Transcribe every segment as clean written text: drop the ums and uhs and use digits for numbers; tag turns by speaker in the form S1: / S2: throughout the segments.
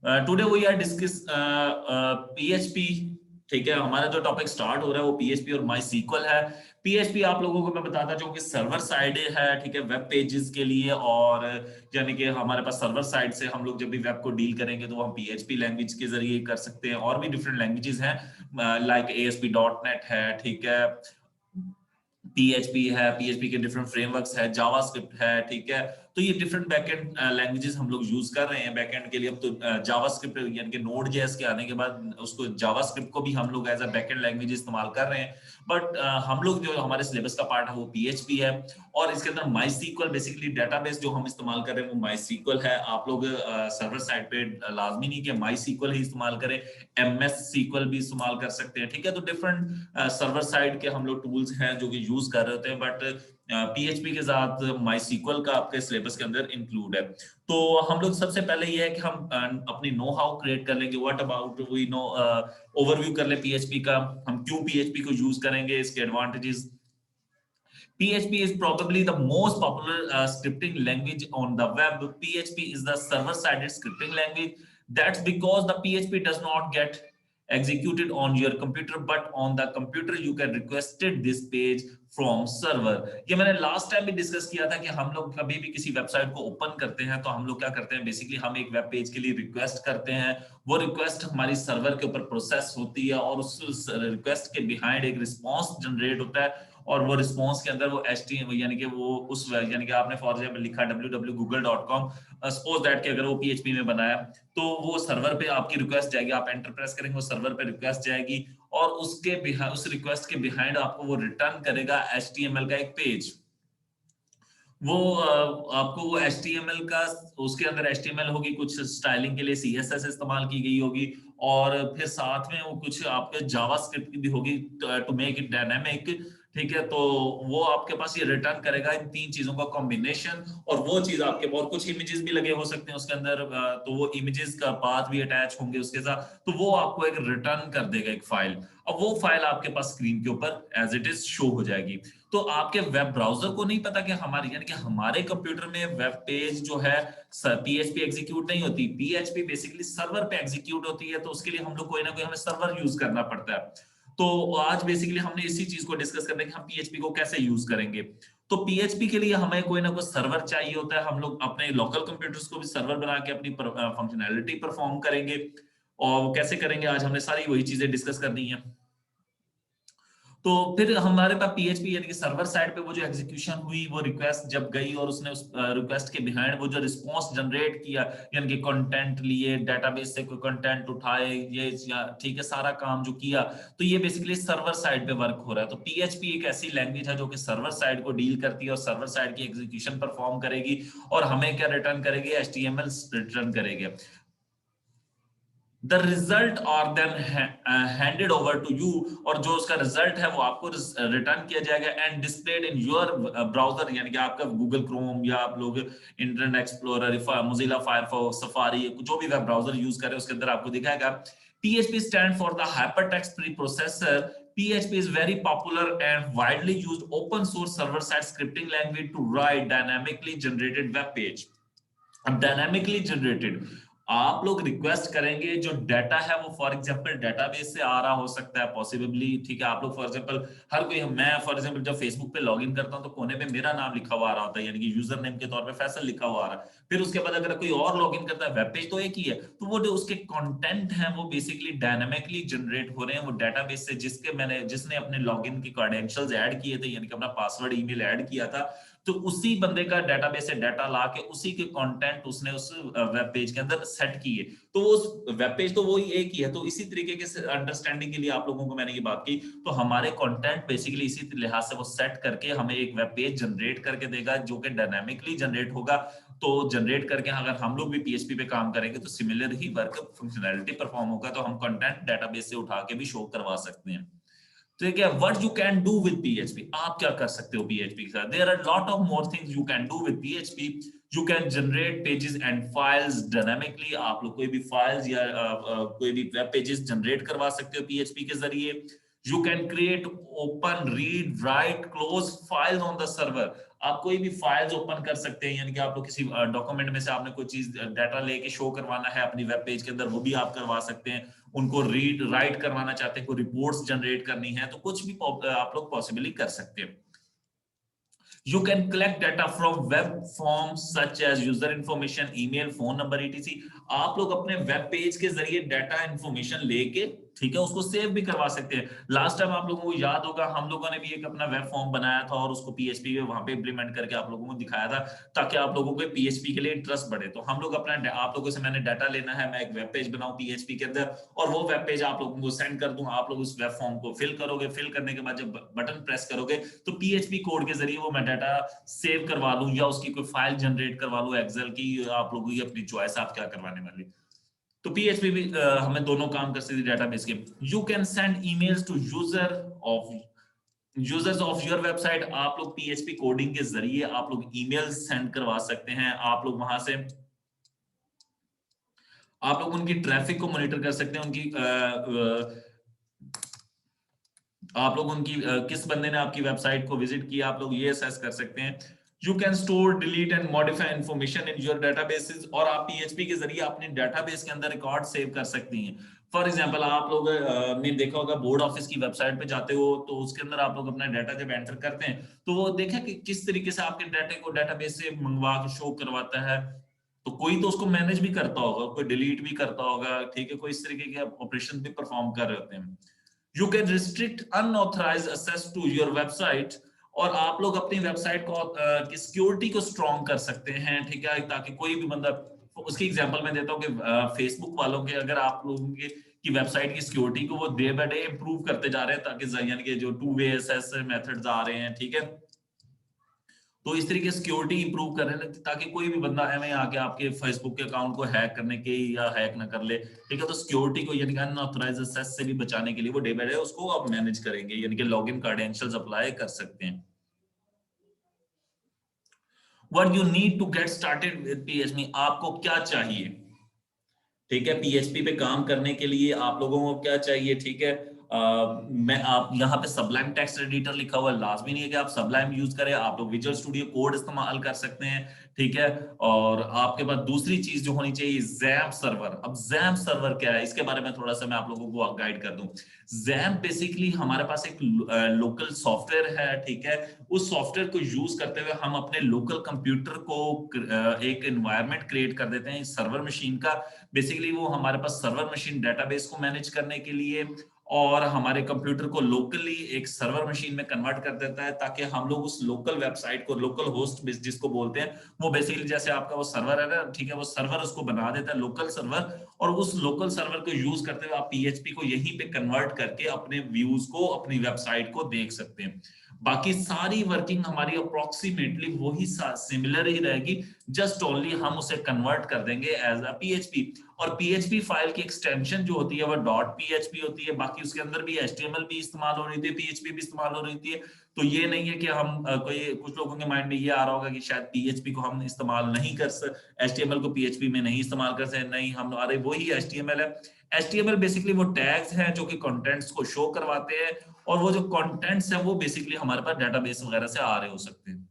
S1: Today we are discuss PHP. ठीक है, हमारा जो टॉपिक स्टार्ट हो रहा है वो पीएचपी और माई सीक्वल है। पीएचपी आप लोगों को मैं बताता चाहूँ कि सर्वर साइड है, ठीक है, वेब पेजेस के लिए। और यानी कि हमारे पास सर्वर साइड से हम लोग जब भी वेब को डील करेंगे तो हम पीएचपी लैंग्वेज के जरिए कर सकते हैं। और भी डिफरेंट लैंग्वेजेस हैं, लाइक ASP.NET है, ठीक है, पीएचपी है, पीएचपी के डिफरेंट फ्रेमवर्क्स है, जावास्क्रिप्ट है, ठीक है। तो ये डिफरेंट बैकएंड लैंग्वेजेस हम लोग यूज कर रहे हैं बैकएंड के लिए। अब तो जावास्क्रिप्ट यानी कि नोड जेएस के आने के बाद उसको जावास्क्रिप्ट को भी हम लोग एज अ बैकएंड लैंग्वेज इस्तेमाल कर रहे हैं। बट हम लोग जो हमारे सिलेबस का पार्ट है वो पीएचपी है। और इसके अंदर माई सीक्वल बेसिकली डेटाबेस जो हम इस्तेमाल कर रहे हैं वो माई सीक्वल है। आप लोग सर्वर साइड पे लाजमी नहीं कि माई सीक्वल ही इस्तेमाल करें, MS सीक्वल भी इस्तेमाल कर सकते हैं, ठीक है। तो डिफरेंट सर्वर साइड के हम लोग टूल्स हैं जो कि यूज कर रहे होते हैं, बट पीएचपी के साथ माई सीक्वल का आपके सिलेबस के अंदर इंक्लूड है। तो हम लोग सबसे पहले ये है कि हम अपनी नो हाउ क्रिएट कर लेंगे। What about we know, overview कर ले पीएचपी का, हम क्यों पीएचपी को यूज करेंगे, इसके advantages. PHP is probably the most popular scripting language on the web. PHP is the server-sided scripting language. That's because the PHP does not get executed on your computer, but on the computer you can requested this page from server. ये मैंने last time भी discuss किया था कि हम लोग कभी भी किसी वेबसाइट को ओपन करते हैं तो हम लोग क्या करते हैं, बेसिकली हम एक वेब पेज के लिए रिक्वेस्ट करते हैं। वो रिक्वेस्ट हमारी सर्वर के ऊपर प्रोसेस होती है और उस रिक्वेस्ट के बिहाइंड एक रिस्पॉन्स जनरेट होता है। और वो रिस्पॉन्स के अंदर वो HTML यानी कि वो उस यानी कि आपने फॉर एग्जांपल लिखा www.google.com, सपोज दैट कि अगर वो PHP में बनाया तो वो सर्वर पे आपकी रिक्वेस्ट जाएगी, आप एंटर प्रेस करेंगे वो सर्वर पे रिक्वेस्ट जाएगी और उस रिक्वेस्ट के बिहाइंड आपको वो रिटर्न करेगा HTML का एक पेज। वो आपको वो HTML का, उसके अंदर HTML होगी, कुछ स्टाइलिंग के लिए CSS इस्तेमाल की गई होगी और फिर साथ में वो कुछ आपके जावास्क्रिप्ट की भी होगी टू मेक इट डायनामिक, ठीक है। तो वो आपके पास ये रिटर्न करेगा इन तीन चीजों का कॉम्बिनेशन। और वो चीज आपके, और कुछ इमेजेस भी लगे हो सकते हैं उसके अंदर, तो वो इमेजेस का पाथ भी अटैच होंगे उसके साथ, तो वो आपको एक रिटर्न कर देगा एक फाइल। अब वो फाइल आपके पास स्क्रीन के ऊपर एज इट इज शो हो जाएगी। तो आपके वेब ब्राउजर को नहीं पता कि हमारी यानी कि हमारे कंप्यूटर में वेब पेज जो है पीएचपी एग्जीक्यूट नहीं होती, पीएचपी बेसिकली सर्वर पे एग्जीक्यूट होती है। तो उसके लिए हम लोग कोई ना कोई हमें सर्वर यूज करना पड़ता है। तो आज बेसिकली हमने इसी चीज को डिस्कस करना है कि हम पीएचपी को कैसे यूज करेंगे। तो पीएचपी के लिए हमें कोई ना कोई सर्वर चाहिए होता है। हम लोग अपने लोकल कंप्यूटर्स को भी सर्वर बना के अपनी फंक्शनैलिटी परफॉर्म करेंगे। और कैसे करेंगे, आज हमने सारी वही चीजें डिस्कस करनी है। तो फिर हमारे पास पीएचपी यानी कि सर्वर साइड पे वो जो एग्जीक्यूशन हुई, वो रिक्वेस्ट जब गई और उसने उस रिक्वेस्ट के बिहाइंड वो जो रिस्पांस जनरेट किया, यानी कि कंटेंट लिए, डेटाबेस से कोई कंटेंट उठाए, ये ठीक है, सारा काम जो किया, तो ये बेसिकली सर्वर साइड पे वर्क हो रहा है। तो पीएचपी एक ऐसी लैंग्वेज है जो कि सर्वर साइड को डील करती है और सर्वर साइड की एग्जीक्यूशन परफॉर्म करेगी और हमें क्या रिटर्न करेगी, एचटीएमएल रिटर्न करेगी। द रिजल्ट और then handed over to you, और जो उसका रिजल्ट है वो आपको रिटर्न किया जाएगा and displayed in your browser, यानी कि आपका गूगल क्रोम या आप लोग internet explorer, Mozilla Firefox, safari, जो भी वेब ब्राउजर यूज करें उसके अंदर आपको दिखाएगा। PHP stand for the hypertext preprocessor. PHP is very popular and widely used open source server side scripting language to write dynamically generated web page. अब dynamically generated आप लोग रिक्वेस्ट करेंगे, जो डाटा है वो फॉर एग्जांपल डेटाबेस से आ रहा हो सकता है पॉसिबली, ठीक है। आप लोग फॉर एग्जांपल हर कोई, मैं फॉर एग्जांपल जब फेसबुक पे लॉगिन करता हूं तो कोने पे मेरा नाम लिखा हुआ आ रहा होता है, यानी कि यूजर नेम के तौर पे फैसल लिखा हुआ आ रहा है। फिर उसके बाद अगर कोई और लॉगिन करता है, वेब पेज तो एक ही है, तो वो जो उसके कंटेंट हैं वो बेसिकली डायनामिकली जनरेट हो रहे हैं वो डेटाबेस से, जिसने अपने लॉगिन की क्रेडेंशियल्स ऐड किए थे, यानी कि अपना पासवर्ड ईमेल ऐड किया था, तो उसी बंदे का डेटाबेस से डाटा ला के उसी के कंटेंट उसने उस वेब पेज के अंदर सेट किए। तो उस वेब पेज तो वही एक ही है। तो इसी तरीके के अंडरस्टैंडिंग के लिए आप लोगों को मैंने ये बात की, तो हमारे कंटेंट बेसिकली इसी लिहाज से वो सेट करके हमें एक वेब पेज जनरेट करके देगा जो कि डायनामिकली जनरेट होगा। तो जनरेट करके अगर हम लोग भी पीएचपी पे काम करेंगे तो सिमिलर ही वर्क फंक्शनैलिटी परफॉर्म होगा। तो हम कंटेंट डेटाबेस से उठा के भी शो करवा सकते हैं। तो क्या what you can do with PHP, आप क्या कर सकते हो पीएचपी के साथ, there are lot of more things you can do with PHP. You can generate pages and files dynamically, आप लोग कोई भी फाइल्स या कोई भी वेब पेजेस जनरेट करवा सकते हो पीएचपी के जरिए। You can create, open, read, right, close files on the server. आप कोई भी फाइल्स ओपन कर सकते हैं, यानी कि आप लोग किसी डॉक्यूमेंट में से आपने कोई चीज डाटा लेके शो करवाना है अपनी वेब पेज के अंदर, वो भी आप करवा सकते हैं। उनको रीड राइट करवाना चाहते हैं, कोई रिपोर्ट्स जनरेट करनी है, तो कुछ भी आप लोग पॉसिबली कर सकते हैं। You can collect data from web forms such as user information, email, phone number, etc. आप लोग अपने वेब पेज के जरिए डाटा इंफॉर्मेशन लेके, ठीक है, उसको सेव भी करवा सकते हैं। लास्ट टाइम आप लोगों को याद होगा, हम लोगों ने भी एक अपना वेब फॉर्म बनाया था और उसको पीएचपी में वहां पे इंप्लीमेंट करके आप लोगों को दिखाया था, ताकि आप लोगों को पीएचपी के लिए इंटरेस्ट बढ़े। तो हम लोग अपना, आप लोगों से मैंने डाटा लेना है, मैं एक वेब पेज बनाऊं पीएचपी के अंदर, और वो वेब पेज आप लोगों को सेंड कर दूं। आप लोग उस वेब फॉर्म को फिल करोगे, फिल करने के बाद जब बटन प्रेस करोगे तो पीएचपी कोड के जरिए वो मैं डाटा सेव करवा लूं, या उसकी कोई फाइल जनरेट करवा लूं एक्सेल की। आप लोगों की अपनी चॉइस, आप क्या करवाने वाले। तो पीएचपी भी हमें दोनों काम कर सकती है डेटाबेस के। You can send emails to users of your website. आप लोग पीएचपी कोडिंग के जरिए आप लोग ईमेल सेंड करवा सकते हैं। आप लोग वहां से आप लोग उनकी ट्रैफिक को मॉनिटर कर सकते हैं, उनकी आप लोग उनकी किस बंदे ने आपकी वेबसाइट को विजिट किया, आप लोग ये असेस कर सकते हैं। You can store, delete and modify information in your databases. और आप पीएचपी के जरिए अपने डेटाबेस के अंदर रिकॉर्ड सेव कर सकती हैं। फॉर एग्जांपल, आप लोग ने देखा होगा बोर्ड ऑफिस की वेबसाइट पे जाते हो, तो उसके अंदर आप लोग अपना डाटा जब एंटर करते हैं, तो वो देखा कि किस तरीके से आपके डाटा को डेटाबेस से मंगवा के शो करवाता है। तो कोई तो उसको मैनेज भी करता होगा, कोई डिलीट भी करता होगा, ठीक है, कोई इस तरीके के ऑपरेशन भी परफॉर्म कर रहे होते हैं। You can restrict unauthorised access to your website. और आप लोग अपनी वेबसाइट को की सिक्योरिटी को स्ट्रॉन्ग कर सकते हैं, ठीक है, ताकि कोई भी बंदा, उसकी एग्जांपल मैं देता हूँ कि फेसबुक वालों के, अगर आप लोगों के की वेबसाइट की सिक्योरिटी को वो डे बाय डे इंप्रूव करते जा रहे हैं, ताकि यानी कि जो टू वे एसएस मेथड्स आ रहे हैं, ठीक है, तो इस तरीके से सिक्योरिटी इंप्रूव कर रहे हैं, ताकि कोई भी बंदा एवं आके आपके फेसबुक के अकाउंट को हैक करने के या हैक ना कर ले, ठीक है। तो सिक्योरिटी को यानी कि अनऑथराइज्ड एक्सेस से भी बचाने के लिए वो डे बाय डे उसको आप मैनेज करेंगे, यानी कि लॉगिन क्रेडेंशियल्स अप्लाई कर सकते हैं। What you need to get started with PHP, आपको क्या चाहिए, ठीक है, पीएचपी पे काम करने के लिए आप लोगों को क्या चाहिए, ठीक है। मैं आप यहाँ पे सबलाइम टेक्स्ट एडिटर लिखा हुआ है, लाजमी नहीं है कि आप सबलाइम यूज करें, आप लोग विजुअल स्टूडियो कोड इस्तेमाल कर सकते हैं, ठीक है। और आपके पास दूसरी चीज जो होनी चाहिए, जैम्प सर्वर। अब जैम्प सर्वर क्या है, इसके बारे में थोड़ा सा मैं आप लोगों को गाइड कर दूं। जैम्प बेसिकली हमारे पास एक लोकल सॉफ्टवेयर है, ठीक है। उस सॉफ्टवेयर को यूज करते हुए हम अपने लोकल कंप्यूटर को एक एनवायरनमेंट क्रिएट कर देते हैं सर्वर मशीन का। बेसिकली वो हमारे पास सर्वर मशीन डेटाबेस को मैनेज करने के लिए और हमारे कंप्यूटर को लोकली एक सर्वर मशीन में कन्वर्ट कर देता है, ताकि हम लोग उस लोकल वेबसाइट को, लोकल होस्ट जिसको बोलते हैं, वो बेसिकली जैसे आपका वो सर्वर है ना, ठीक है, वो सर्वर उसको बना देता है लोकल सर्वर। और उस लोकल सर्वर को यूज करते हुए आप पीएचपी को यहीं पे कन्वर्ट करके अपने व्यूज को, अपनी वेबसाइट को देख सकते हैं। बाकी सारी वर्किंग हमारी अप्रोक्सीमेटली वही सिमिलर ही रहेगी, जस्ट ओनली हम उसे कन्वर्ट कर देंगे एज अ पीएचपी। और पीएचपी फाइल की एक्सटेंशन जो होती है वो डॉट पीएचपी होती है, बाकी उसके अंदर भी एचटीएमएल भी इस्तेमाल हो रही थी, पीएचपी भी इस्तेमाल हो रही थी। तो ये नहीं है कि हम कोई, कुछ लोगों के माइंड में ये आ रहा होगा कि शायद पीएचपी को हम इस्तेमाल नहीं कर सकते, एचटीएमएल को पीएचपी में नहीं इस्तेमाल कर सकते, नहीं, हम, अरे वही एचटीएमएल है। एचटीएमएल बेसिकली वो टैग्स हैं जो कि कंटेंट्स को शो करवाते हैं, और वो जो कंटेंट्स हैं वो बेसिकली हमारे पास डेटाबेस वगैरह से आ रहे हो सकते हैं।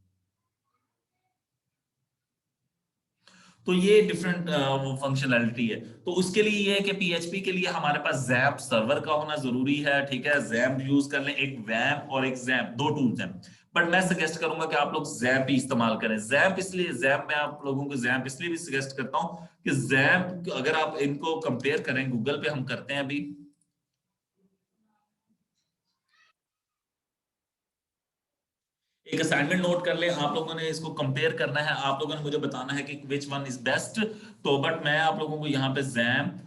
S1: तो ये डिफरेंट वो फंक्शनैलिटी है। तो उसके लिए ये है कि पीएचपी के लिए हमारे पास जैम्प सर्वर का होना जरूरी है, ठीक है। जैम्प यूज कर लें, एक वैम्प और एक जैम्प, दो टूल्स हैं। बट मैं सजेस्ट करूंगा कि आप लोग जैम्प ही इस्तेमाल करें। जैम्प इसलिए, जैम्प मैं आप लोगों को जैम्प इसलिए भी सजेस्ट करता हूं कि जैम्प अगर आप इनको कंपेयर करें, गूगल पे हम करते हैं अभी, एक असाइनमेंट नोट कर ले, आप लोगों ने इसको कंपेयर करना है, आप लोगों ने मुझे बताना है कि विच वन इज बेस्ट। तो बट मैं आप लोगों को यहाँ पे जैम्प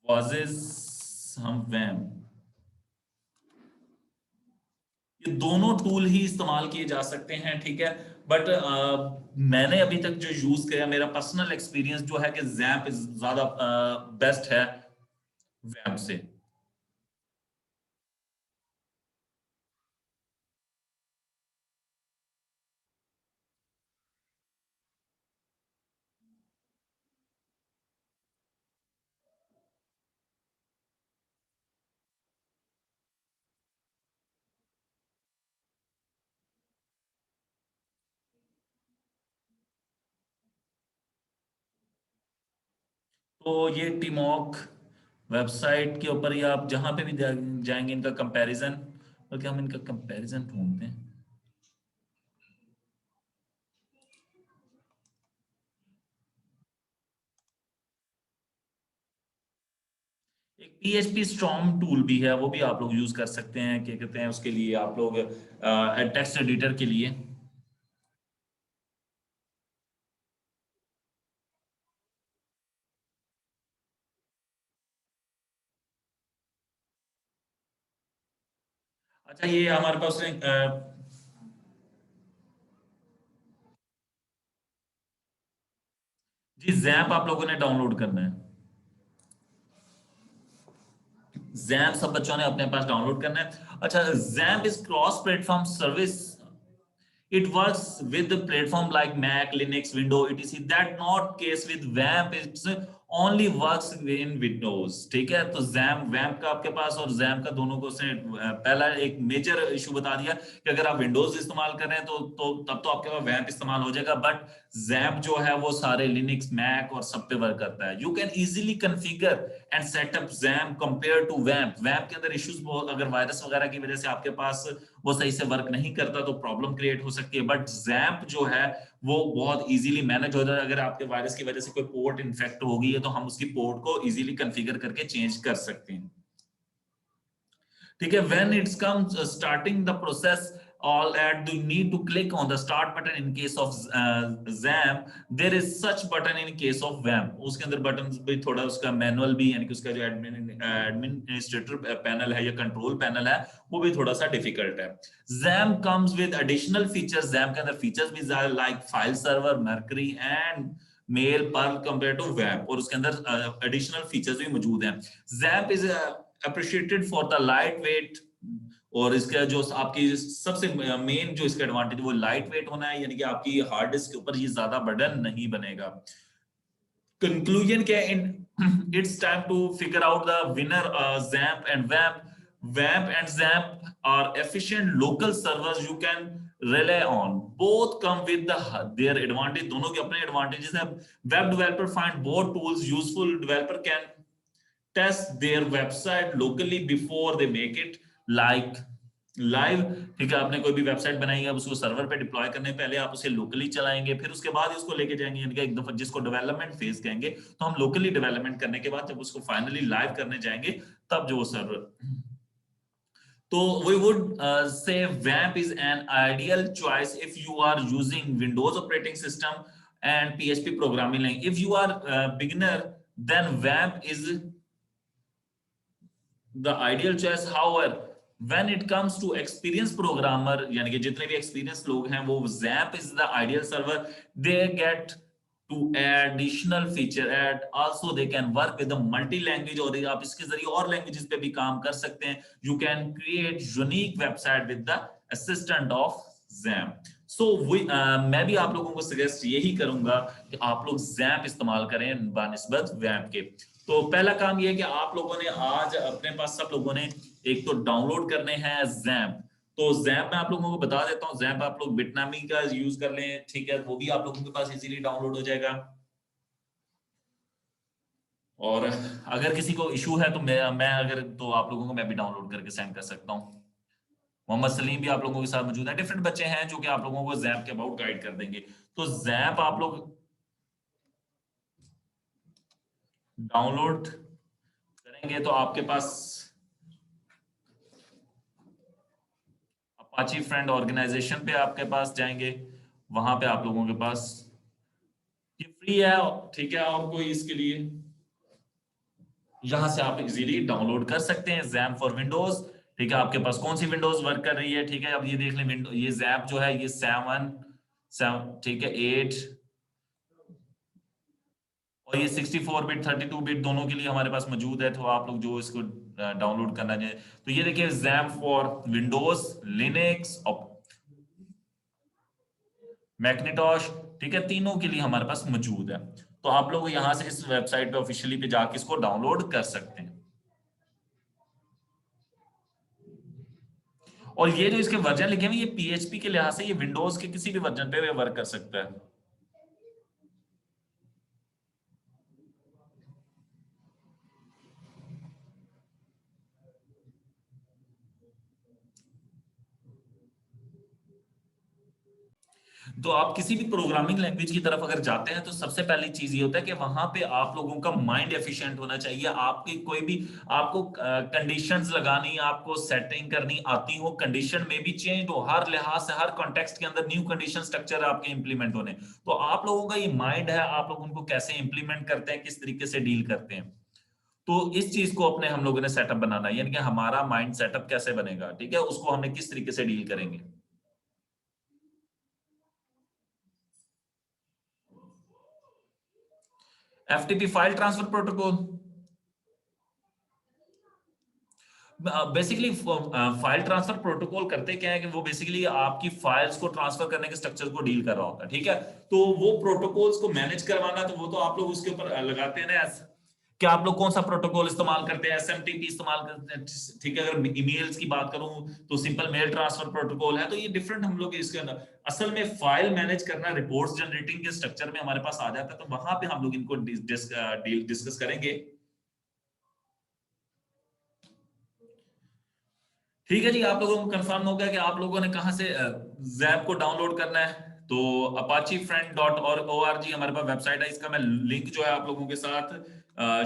S1: वर्सेस हम वैम, ये दोनों टूल ही इस्तेमाल किए जा सकते हैं, ठीक है। बट मैंने अभी तक जो यूज किया, मेरा पर्सनल एक्सपीरियंस जो है कि जैम्प ज्यादा बेस्ट है वैम्प से। तो ये टीमॉक वेबसाइट के ऊपर या आप जहां पे भी जाएंगे इनका कंपैरिजन, बल्कि हम इनका कंपैरिजन ढूंढते हैं। एक PHP स्टॉर्म टूल भी है, वो भी आप लोग यूज कर सकते हैं, क्या कहते हैं उसके लिए आप लोग टेक्स्ट एडिटर के लिए। अच्छा ये हमारे पास जी जैप आप लोगों ने डाउनलोड करना है। जैप सब बच्चों ने अपने पास डाउनलोड करना है। अच्छा, JAP is cross platform service. It works with the platform like Mac, Linux, Windows, etc. That not case with WAMP. It's only works in Windows. ठीक है, तो WAMP का आपके पास और XAMPP का दोनों को उसने पहला एक मेजर इशू बता दिया कि अगर आप विंडोज इस्तेमाल कर रहे हैं तो तब तो आपके पास WAMP इस्तेमाल हो जाएगा, बट XAMPP जो है वो सारे लिनक्स, मैक और सब पे वर्क करता है। You can easily configure and setup XAMPP compare to WAMP। WAMP के अंदर इश्यूज बहुत, अगर वायरस वगैरह की वजह से आपके पास वो सही से वर्क नहीं करता तो प्रॉब्लम क्रिएट हो सकती है, बट जैम्प जो है वो बहुत इजीली मैनेज हो जाता है। अगर आपके वायरस की वजह से कोई पोर्ट इन्फेक्ट हो गई है तो हम उसकी पोर्ट को इजीली कॉन्फ़िगर करके चेंज कर सकते हैं। ठीक है, when it's comes starting the process all at you need to click on the start button in case of XAMPP, there is such button in case of WAMP। उसके अंदर button भी थोड़ा उसका मैनुअल भी, यानी कि उसका जो एडमिनिस्ट्रेटर पैनल है या कंट्रोल पैनल है वो भी थोड़ा सा डिफिकल्ट है। XAMPP comes with additional features। XAMPP के अंदर फीचर्स भी like file server, mercury and mail पर कंपेयर टू WAMP, और उसके अंदर एडिशनल फीचर्स भी मौजूद हैं। XAMPP is appreciated for the lightweight, और इसका जो आपकी सबसे मेन जो इसका एडवांटेज वो लाइट वेट होना है, यानी कि आपकी हार्ड डिस्क के ऊपर ये ज्यादा बर्डन नहीं बनेगा। कंक्लूजन क्या है, it's time to figure out the winner. XAMPP and WAMP and XAMPP are efficient local servers you can rely on। both come with their advantage। दोनों के अपने एडवांटेजेस हैं। Web developer find both tools useful. Developer can test their website locally before they make it like live. ठीक है, आपने कोई भी website बनाई है, उसको सर्वर पे डिप्लॉय करने पहले आप उसे लोकली चलाएंगे, फिर उसके बाद उसको लेके जाएंगे, यानी कि एक दफा जिसको डेवलपमेंट फेज कहेंगे, तो हम लोकली डेवलपमेंट करने के बाद जब उसको फाइनली लाइव करने जाएंगे तब जो वो सर्वर। तो we would say WAMP is an ideal choice if you are using Windows operating system and PHP programming language। if you are a beginner, then WAMP is the ideal choice। however, when it comes to experienced programmer, यानी कि जितने भी experienced लोग हैं, वो XAMPP is the ideal server। they get to add additional feature and also they can work with the multi language, और आप इसके जरिए और languages पे भी काम कर सकते हैं। you can create unique website with the assistant of XAMPP। so मैं भी आप लोगों को सजेस्ट यही करूंगा कि आप लोग XAMPP इस्तेमाल करें बानिस्बत WAMP के। तो पहला काम ये है कि आप लोगों ने आज अपने पास सब लोगों ने एक तो डाउनलोड करने हैं XAMPP। तो XAMPP मैं आप लोगों को बता देता हूँ, XAMPP आप लोग बिटनामी का यूज कर लें, ठीक है, वो भी आप लोगों के पास इजीली डाउनलोड हो जाएगा। और अगर किसी को इशू है तो मैं अगर तो आप लोगों को मैं भी डाउनलोड करके सेंड कर सकता हूँ। मोहम्मद सलीम भी आप लोगों के साथ मौजूद है, डिफरेंट बच्चे हैं जो कि आप लोगों को XAMPP के अबाउट गाइड कर देंगे। तो XAMPP आप लोग डाउनलोड करेंगे तो आपके पास अपाची फ्रेंड ऑर्गेनाइजेशन पे आपके पास जाएंगे, वहां पे आप लोगों के पास ये फ्री है, ठीक है, और कोई इसके लिए यहां से आप इजीली डाउनलोड कर सकते हैं XAMPP फॉर विंडोज। ठीक है, आपके पास कौन सी विंडोज वर्क कर रही है, ठीक है, अब ये देख लें विंडो, ये XAMPP जो है ये 7, ठीक है, 8 और ये 64 बिट 32 बिट दोनों के लिए हमारे पास मौजूद है। तो आप लोग जो इसको डाउनलोड करना चाहिए तो ये देखिए XAMPP फॉर विंडोज, लिनक्स और मैकनिटॉश, ठीक है, तीनों के लिए हमारे पास मौजूद है। तो आप लोग यहाँ से इस वेबसाइट पे ऑफिशियली पे जाके इसको डाउनलोड कर सकते हैं। और ये जो इसके वर्जन लिखे हुए ये PHP के लिहाज से ये विंडोज के किसी भी वर्जन पे वर्क कर सकता है। तो आप किसी भी प्रोग्रामिंग लैंग्वेज की तरफ अगर जाते हैं तो सबसे पहली चीज ये होता है कि वहां पे आप लोगों का माइंड एफिशिएंट होना चाहिए। आपकी कोई भी आपको कंडीशंस लगानी, आपको सेटिंग करनी आती हो, कंडीशन में भी चेंज हो, हर लिहाज से हर कॉन्टेक्स्ट के अंदर न्यू कंडीशन स्ट्रक्चर आपके इंप्लीमेंट होने, तो आप लोगों का ये माइंड है, आप लोग उनको कैसे इंप्लीमेंट करते हैं, किस तरीके से डील करते हैं। तो इस चीज को अपने हम लोगों ने सेटअप बनाना है, यानी कि हमारा माइंड सेटअप कैसे बनेगा, ठीक है, उसको हमें किस तरीके से डील करेंगे। FTP file transfer protocol basically file transfer protocol करते क्या है कि वो बेसिकली आपकी फाइल्स को ट्रांसफर करने के स्ट्रक्चर को डील कर रहा होता है, ठीक है। तो वो प्रोटोकॉल्स को मैनेज करवाना, तो वो तो आप लोग उसके ऊपर लगाते हैं ना, कि आप लोग कौन सा प्रोटोकॉल इस्तेमाल करते हैं, एसएमटीपी इस्तेमाल करते हैं, ठीक है। अगर ईमेल्स की बात करूं तो सिंपल मेल ट्रांसफर प्रोटोकॉल है। तो ये डिफरेंट हम लोग इसके अंदर असल में फाइल मैनेज करना, रिपोर्ट्स जनरेटिंग के स्ट्रक्चर में हमारे पास आ जाता है, तो वहां पे हम लोग इनको डिस्कस करेंगे। ठीक है जी, आप लोगों को कंफर्म हो गया कि आप लोगों ने कहां से जैप को डाउनलोड करना है। तो apache friend.org हमारे पास वेबसाइट है, इसका मैं लिंक जो है आप लोगों के साथ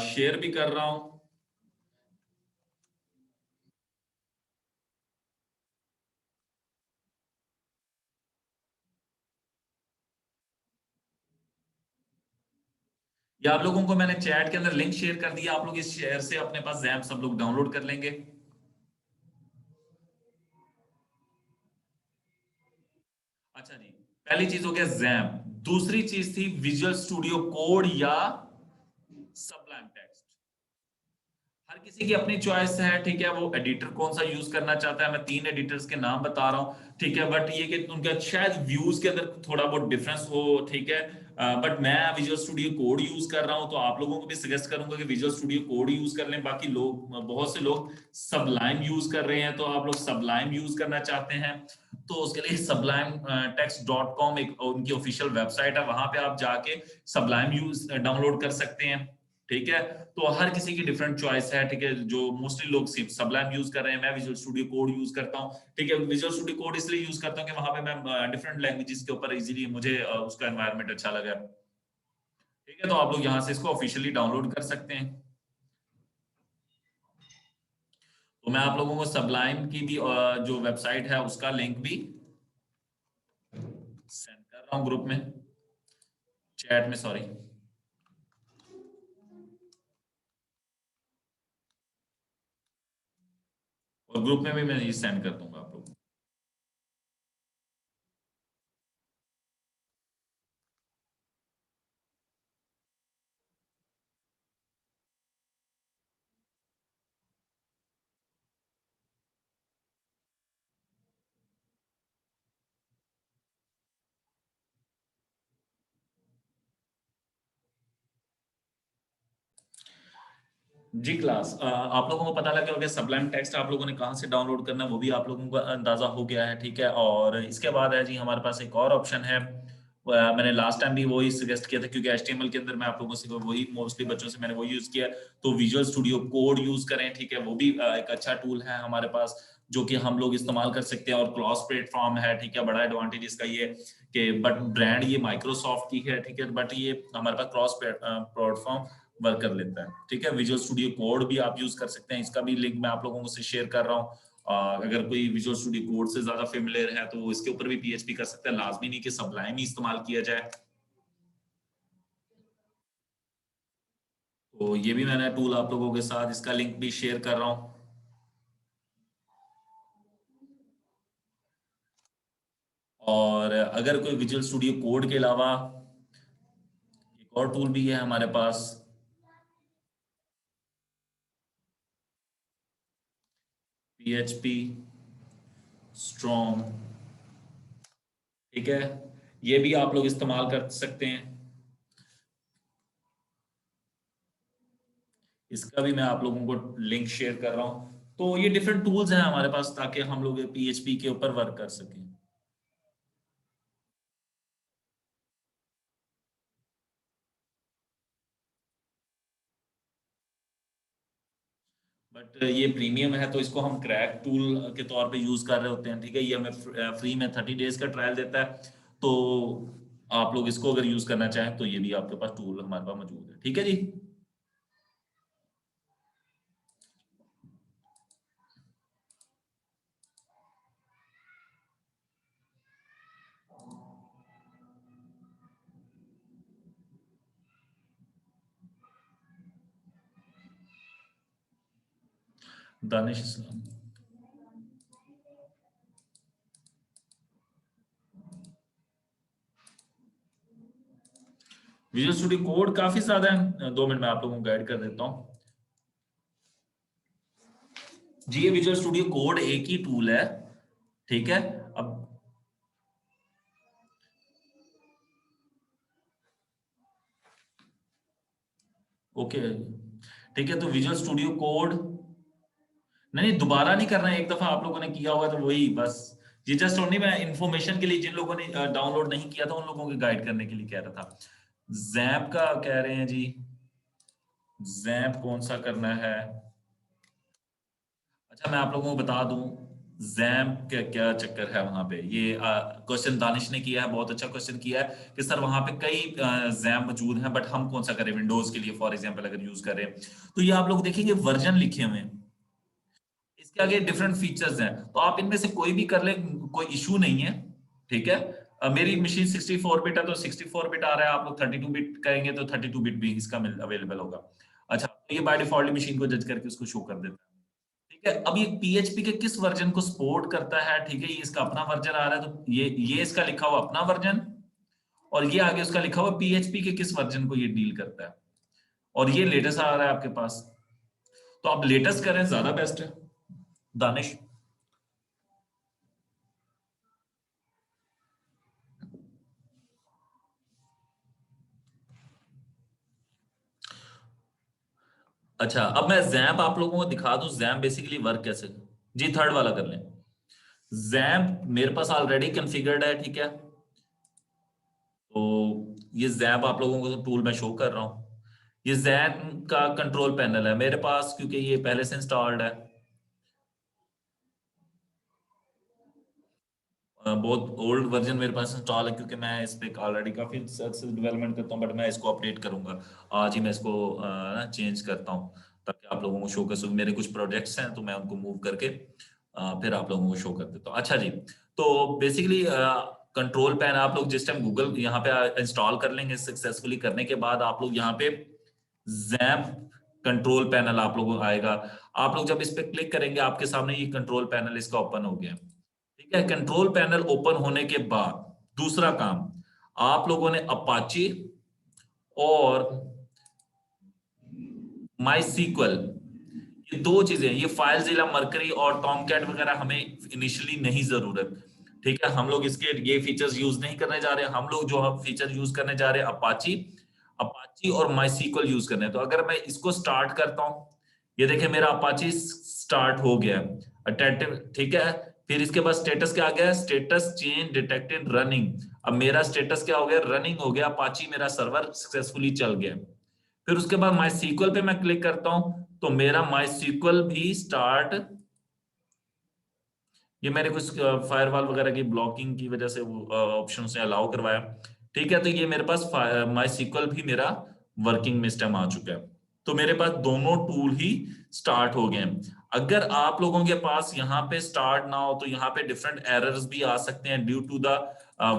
S1: शेयर भी कर रहा हूं। या आप लोगों को मैंने चैट के अंदर लिंक शेयर कर दिया, आप लोग इस शेयर से अपने पास जैप सब लोग डाउनलोड कर लेंगे। अच्छा जी, पहली चीज हो गया जैप, दूसरी चीज थी विजुअल स्टूडियो कोड या सबलाइम टेक्स्ट। हर किसी की अपनी चॉइस है, ठीक है, वो एडिटर कौन सा यूज करना चाहता है। मैं तीन एडिटर्स के नाम बता रहा हूँ, ठीक है, बट ये कि उनका शायद व्यूज के अंदर थोड़ा बहुत डिफरेंस हो, ठीक है। बट मैं विजुअल स्टूडियो कोड यूज कर रहा हूँ, तो आप लोगों को भी सजेस्ट करूंगा कि विजुअल स्टूडियो कोड यूज कर लें। बाकी लोग, बहुत से लोग सबलाइम यूज कर रहे हैं, तो आप लोग सबलाइम यूज करना चाहते हैं तो उसके लिए सबलाइम text.com एक उनकी ऑफिशियल वेबसाइट है, वहां पे आप जाके सबलाइम यूज डाउनलोड कर सकते हैं, ठीक है। तो हर किसी की डिफरेंट चॉइस है, ठीक है। जो मोस्टली लोग सिर्फ सबलाइम यूज कर रहे हैं, मैं विजुअल स्टूडियो कोड यूज करता हूँ, ठीक है। विजुअल स्टूडियो कोड इसलिए यूज करता हूँ कि वहां पे मैं डिफरेंट लैंग्वेजेस के ऊपर इजीली मुझे उसका एनवायरनमेंट अच्छा लगा, ठीक है। तो आप लोग यहाँ से इसको ऑफिशियली डाउनलोड कर सकते हैं। तो मैं आप लोगों को सबलाइम की भी जो वेबसाइट है उसका लिंक भी सेंड कर रहा हूँ ग्रुप में, चैट में, सॉरी। और ग्रुप में भी मैं ये सेंड कर दूंगा आप लोग। जी क्लास, आप लोगों को पता लग गया होगा सबलाइम टेक्स्ट आप लोगों ने कहाँ से डाउनलोड करना है, वो भी आप लोगों को अंदाजा हो गया है, ठीक है। और इसके बाद है जी हमारे पास एक और ऑप्शन है, मैंने लास्ट टाइम भी वही सजेस्ट किया था, क्योंकि एचटीएमएल के अंदर मैं आप लोगों से वही मोस्टली बच्चों से मैंने वही यूज किया। तो विजुअल स्टूडियो कोड यूज करें, ठीक है, वो भी एक अच्छा टूल है हमारे पास, जो कि हम लोग इस्तेमाल कर सकते हैं। और क्रॉस प्लेटफॉर्म है, ठीक है, बड़ा एडवांटेज इसका ये कि बट ब्रांड ये माइक्रोसॉफ्ट की है, ठीक है, बट ये हमारे पास क्रॉस प्लेटफॉर्म वर्क कर लेता है, ठीक है। विजुअल स्टूडियो कोड भी आप यूज कर सकते हैं, इसका भी लिंक मैं आप लोगों से शेयर कर रहा हूँ। अगर कोई विजुअल स्टूडियो कोड से ज्यादा फेमिलियर है तो वो इसके ऊपर भी पीएचपी कर सकता है, लाजमी नहीं कि सबलाइम ही इस्तेमाल किया जाए। तो ये भी मैंने टूल आप लोगों के साथ इसका लिंक भी शेयर कर रहा हूँ। और अगर कोई विजुअल स्टूडियो कोड के अलावा एक और टूल भी है हमारे पास, पीएचपी स्ट्रॉन्ग, ठीक है, ये भी आप लोग इस्तेमाल कर सकते हैं। इसका भी मैं आप लोगों को लिंक शेयर कर रहा हूँ। तो ये डिफरेंट टूल्स हैं हमारे पास ताकि हम लोग पीएचपी के ऊपर वर्क कर सकें। बट ये प्रीमियम है तो इसको हम क्रैक टूल के तौर पे यूज कर रहे होते हैं, ठीक है। ये हमें फ्री में 30 डेज का ट्रायल देता है। तो आप लोग इसको अगर यूज करना चाहें तो ये भी आपके पास टूल हमारे पास मौजूद है। ठीक है जी। दानिश इस्लाम। विजुअल स्टूडियो कोड काफी ज्यादा है, 2 मिनट में आप लोगों को गाइड कर देता हूँ। जी ये विजुअल स्टूडियो कोड एक ही टूल है, ठीक है। अब ओके, ठीक है। तो विजुअल स्टूडियो कोड नहीं, दोबारा नहीं करना है, एक दफा आप लोगों ने किया होगा तो वही बस। ये जस्ट ओनली मैं इंफॉर्मेशन के लिए, जिन लोगों ने डाउनलोड नहीं किया था उन लोगों को गाइड करने के लिए कह रहा था। जैप का कह रहे हैं जी, जैप कौन सा करना है? अच्छा मैं आप लोगों को बता दूं जैम्प का क्या चक्कर है वहां पे। ये क्वेश्चन दानिश ने किया है, बहुत अच्छा क्वेश्चन किया है कि सर वहां पे कई जैम्प मौजूद हैं, बट हम कौन सा करें विंडोज के लिए फॉर एग्जांपल अगर यूज करें। तो ये आप लोग देखेंगे वर्जन लिखे हुए हैं, इसके आगे डिफरेंट फीचर्स हैं, तो आप इनमें से कोई भी कर ले, कोई इशू नहीं है, ठीक है। मेरी मशीन 64 बिट है तो 64 बिट आ रहा है, आप लोग 32 बिट करेंगे तो 32 बिट भी इसका अवेलेबल होगा। अच्छा तो ये बाय डिफॉल्ट मशीन को जज करके उसको शो कर देता है, ठीक है। अब ये पीएचपी के किस वर्जन को सपोर्ट करता है, ठीक है, ये इसका अपना वर्जन आ रहा है, तो ये इसका लिखा हुआ अपना वर्जन, और ये आगे उसका लिखा हुआ पीएचपी के किस वर्जन को ये डील करता है, और ये लेटेस्ट आ रहा है आपके पास, तो आप लेटेस्ट करें ज्यादा बेस्ट है। दानिश। अच्छा अब मैं जैम्प आप लोगों को दिखा दूं, जैम्प बेसिकली वर्क कैसे। जी थर्ड वाला कर लें। जैम्प मेरे पास ऑलरेडी कॉन्फ़िगर्ड है, ठीक है। तो ये जैम्प आप लोगों को टूल में शो कर रहा हूं, ये जैम्प का कंट्रोल पैनल है मेरे पास, क्योंकि ये पहले से इंस्टॉल्ड है। बहुत ओल्ड वर्जन मेरे पास इंस्टॉल है, क्योंकि मैं इस पे ऑलरेडी काफी डेवलपमेंट करता हूँ, बट मैं इसको अपडेट करूंगा। आज ही मैं इसको चेंज करता हूँ, ताकि आप लोगों को शो कर सकूँ। मेरे कुछ प्रोजेक्ट्स हैं तो मैं उनको मूव करके फिर आप लोगों को शो कर देता हूँ। अच्छा जी, तो बेसिकली कंट्रोल पैन आप लोग जिस टाइम गूगल यहाँ पे इंस्टॉल कर लेंगे सक्सेसफुली, करने के बाद आप लोग यहाँ पे जैम्प कंट्रोल पैनल आप लोगों को आएगा। आप लोग जब इस पे क्लिक करेंगे आपके सामने ये कंट्रोल पैनल इसका ओपन हो गया, ठीक है। कंट्रोल पैनल ओपन होने के बाद दूसरा काम, आप लोगों ने अपाची और माई सीक्वल, ये दो चीजें, ये फाइलजिला मरकरी और टॉमकैट वगैरह हमें इनिशियली नहीं जरूरत, ठीक है। हम लोग इसके ये फीचर्स यूज नहीं करने जा रहे हैं, हम लोग जो फीचर यूज करने जा रहे हैं अपाची, अपाची और माई सीक्वल यूज करने हैं। तो अगर मैं इसको स्टार्ट करता हूं, ये देखें मेरा अपाची स्टार्ट हो गया अटेंटिव, ठीक है। फिर इसके बाद स्टेटस क्या आ गया, स्टेटस चेंज डिटेक्टेड रनिंग। अब मेरा स्टेटस क्या हो गया, रनिंग हो गया, अपाची मेरा सर्वर सक्सेसफुली चल गया। फिर उसके बाद माई सीक्वल पे मैं क्लिक करता हूं, तो मेरा माई सीक्वल भी स्टार्ट, ये मैंने कुछ फायरवॉल वगैरह की ब्लॉकिंग की वजह से वो ऑप्शन से अलाउ करवाया, ठीक है। तो ये मेरे पास माई सीक्वल भी मेरा वर्किंग में इस टाइम आ चुका है। तो मेरे पास दोनों टूल ही स्टार्ट हो गए हैं। अगर आप लोगों के पास यहाँ पे स्टार्ट ना हो तो यहाँ पे डिफरेंट एरर्स भी आ सकते हैं ड्यू टू द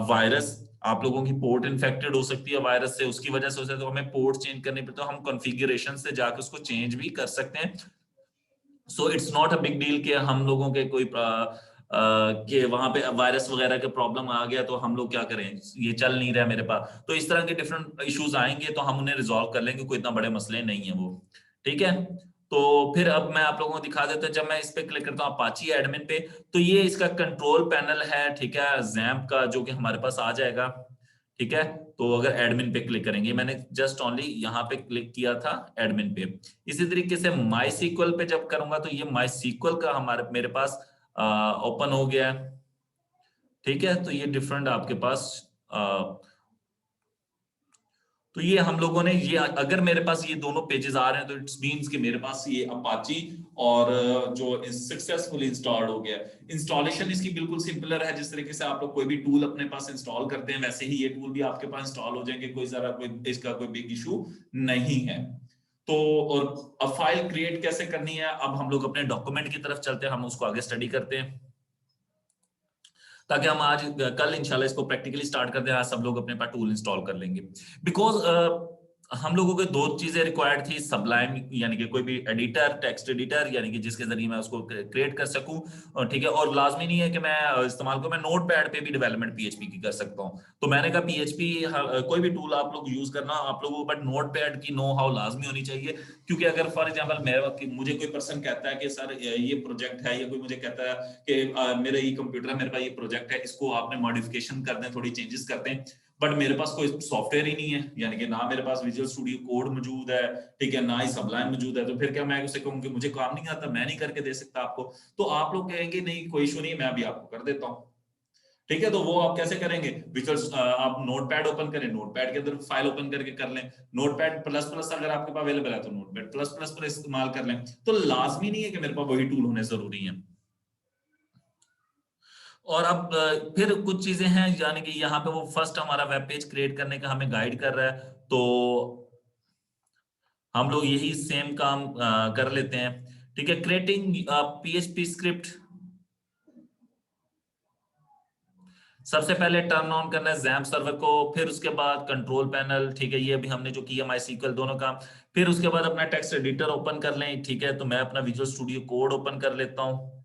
S1: वायरस। आप लोगों की पोर्ट इन्फेक्टेड हो सकती है वायरस से, उसकी वजह से हो सकता है, तो हमें पोर्ट चेंज करनी पड़ती है, तो हम कॉन्फ़िगरेशन से जाकर उसको चेंज भी कर सकते हैं। So it's not a big deal कि हम लोगों के कोई कि वहां पे वायरस वगैरह का प्रॉब्लम आ गया तो हम लोग क्या करें, ये चल नहीं रहा है मेरे पास। तो इस तरह के डिफरेंट इश्यूज आएंगे तो हम उन्हें रिजॉल्व कर लेंगे, कोई इतना बड़े मसले नहीं है वो, ठीक है। तो फिर अब मैं आप लोगों को दिखा देता हूं, जब मैं इस पे क्लिक करता हूँ अपाची एडमिन पे, तो ये इसका कंट्रोल पैनल है, ठीक है, जैम्प का, जो कि हमारे पास आ जाएगा, ठीक है। तो अगर एडमिन पे क्लिक करेंगे, मैंने जस्ट ओनली यहाँ पे क्लिक किया था एडमिन पे। इसी तरीके से माई सीक्वल पे जब करूंगा तो ये माई सीक्वल का हमारे मेरे पास ओपन हो गया, ठीक है। तो ये डिफरेंट आपके पास तो ये हम लोगों ने ये, अगर मेरे पास ये दोनों पेजेस आ रहे हैं तो इट्स मींस कि मेरे पास ये अपाची और जो सक्सेसफुली इंस्टॉल्ड हो गया। इंस्टॉलेशन इसकी बिल्कुल सिंपलर है, जिस तरीके से आप लोग कोई भी टूल अपने पास इंस्टॉल करते हैं वैसे ही ये टूल भी आपके पास इंस्टॉल हो जाएंगे, कोई जरा कोई इसका कोई बिग इशू नहीं है। तो और अब फाइल क्रिएट कैसे करनी है, अब हम लोग अपने डॉक्यूमेंट की तरफ चलते हैं, हम उसको आगे स्टडी करते हैं ताकि हम आज कल इंशाल्लाह इसको प्रैक्टिकली स्टार्ट कर दें, आज सब लोग अपने पास टूल इंस्टॉल कर लेंगे। बिकॉज हम लोगों को दो चीजें रिक्वायर्ड थी, सबलाइम यानी कि कोई भी एडिटर, टेक्स्ट एडिटर यानी कि जिसके जरिए मैं उसको क्रिएट कर सकूं, ठीक है, और लाजमी नहीं है कि मैं इस्तेमाल को मैं नोटपैड पे भी डेवलपमेंट पीएचपी की कर सकता हूं। तो मैंने कहा पीएचपी कोई भी टूल आप लोग यूज करना आप लोगों को, बट नोटपैड की नो हाउ लाजमी होनी चाहिए। क्योंकि अगर फॉर एग्जाम्पल मुझे कोई पर्सन कहता है कि सर ये प्रोजेक्ट है, या कोई मुझे कहता है कि मेरा ये कंप्यूटर है, मेरे पास ये प्रोजेक्ट है, इसको आपने मॉडिफिकेशन कर दें, थोड़ी चेंजेस करते हैं, बट मेरे पास कोई सॉफ्टवेयर ही नहीं है, यानी कि ना मेरे पास विजुअल स्टूडियो कोड मौजूद है, ठीक है, ना ही सबलाइन मौजूद है, तो फिर क्या मैं उसे कहूँ कि मुझे काम नहीं आता, मैं नहीं करके दे सकता आपको। तो आप लोग कहेंगे नहीं कोई इशू नहीं, मैं भी आपको कर देता हूँ, ठीक है। तो वो आप कैसे करेंगे, विजुअल आप नोटपैड ओपन करें, नोटपैड के अंदर फाइल ओपन करके कर लें, नोटपैड प्लस प्लस अगर आपके पास अवेलेबल है तो नोटपैड प्लस प्लस पर इस्तेमाल कर लें। तो लाजमी नहीं है कि मेरे पास वही टूल होने जरूरी है। और अब फिर कुछ चीजें हैं, यानी कि यहाँ पे वो फर्स्ट हमारा वेब पेज क्रिएट करने का हमें गाइड कर रहा है, तो हम लोग यही सेम काम कर लेते हैं, ठीक है। क्रिएटिंग पीएचपी स्क्रिप्ट, सबसे पहले टर्न ऑन करना है जैम्प सर्वर को, फिर उसके बाद कंट्रोल पैनल, ठीक है, ये अभी हमने जो किया माई सीक्वल दोनों काम। फिर उसके बाद अपना टेक्स्ट एडिटर ओपन कर लें, ठीक है, तो मैं अपना विजुअल स्टूडियो कोड ओपन कर लेता हूं,